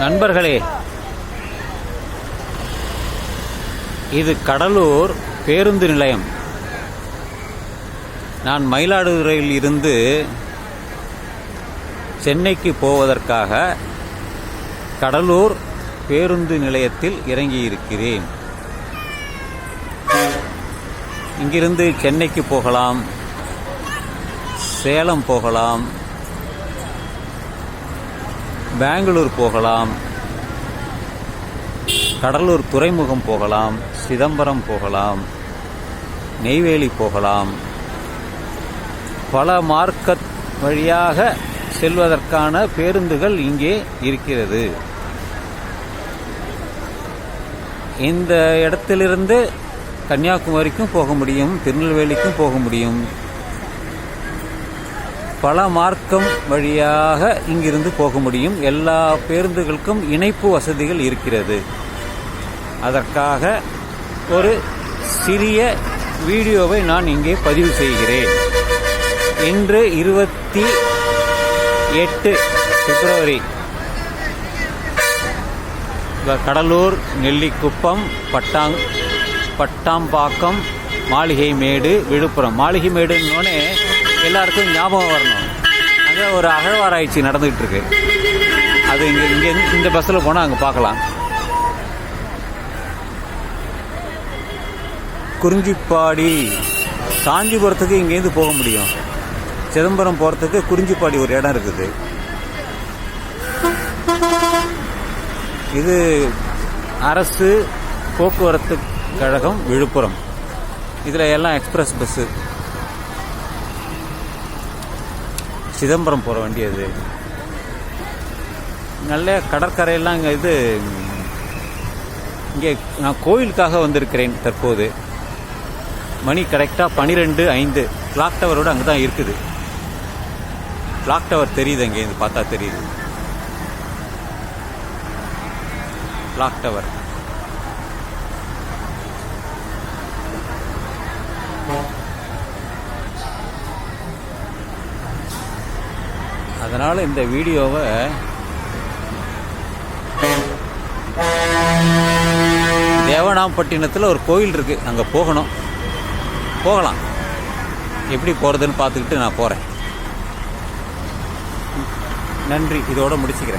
நண்பர்களே, இது கடலூர் பேருந்து நிலையம். நான் மயிலாடுதுறையில் இருந்து சென்னைக்கு போவதற்காக கடலூர் பேருந்து நிலையத்தில் இறங்கியிருக்கிறேன். இங்கிருந்து சென்னைக்கு போகலாம், சேலம் போகலாம், பெங்களூர் போகலாம், கடலூர் துறைமுகம் போகலாம், சிதம்பரம் போகலாம், நெய்வேலி போகலாம். பல மார்க்கெட் வழியாக செல்வதற்கான பேருந்துகள் இங்கே இருக்கிறது. இந்த இடத்திலிருந்து கன்னியாகுமரிக்கும் போக முடியும், திருநெல்வேலிக்கும் போக முடியும். பல மார்க்கம் வழியாக இங்கிருந்து போக முடியும். எல்லா பேருந்துகளுக்கும் இணைப்பு வசதிகள் இருக்கிறது. அதற்காக ஒரு சிறிய வீடியோவை நான் இங்கே பதிவு செய்கிறேன். இன்று 28 பிப்ரவரி. கடலூர், நெல்லிக்குப்பம், பட்டாம்பாக்கம், மாளிகை மேடு, விழுப்புரம். மாளிகை மேடுன்னோடனே எல்லாருக்கும் ஞாபகம் வரணும், அங்கே ஒரு அகழ்வாராய்ச்சி நடந்துகிட்டு இருக்கு. அது இங்கே இந்த பஸ்ஸில் போனால் அங்கே பார்க்கலாம். குறிஞ்சிப்பாடி, காஞ்சிபுரத்துக்கு இங்கேருந்து போக முடியும். சிதம்பரம் போகிறதுக்கு குறிஞ்சிப்பாடி ஒரு இடம் இருக்குது. இது அரசு போக்குவரத்து கழகம் விழுப்புரம். இதில் எல்லாம் எக்ஸ்பிரஸ் பஸ்ஸு. சிதம்பரம் போகிற வண்டி அது. நல்ல கடற்கரையெல்லாம் இங்கே இங்கே நான் கோயிலுக்காக வந்திருக்கிறேன். தற்போது மணி கரெக்டாக 12:05. கிளாக் டவரோடு அங்கே தான் இருக்குது. கிளாக் டவர் தெரியுது, இங்கே பார்த்தா தெரியுது கிளாக் டவர். அதனால் இந்த வீடியோவை தேவனாம்பட்டினத்தில் ஒரு கோயில் இருக்குது, அங்கே போகலாம். எப்படி போகிறதுன்னு பார்த்துக்கிட்டு நான் போகிறேன். நன்றி. இதோடு முடிச்சுக்கிறேன்.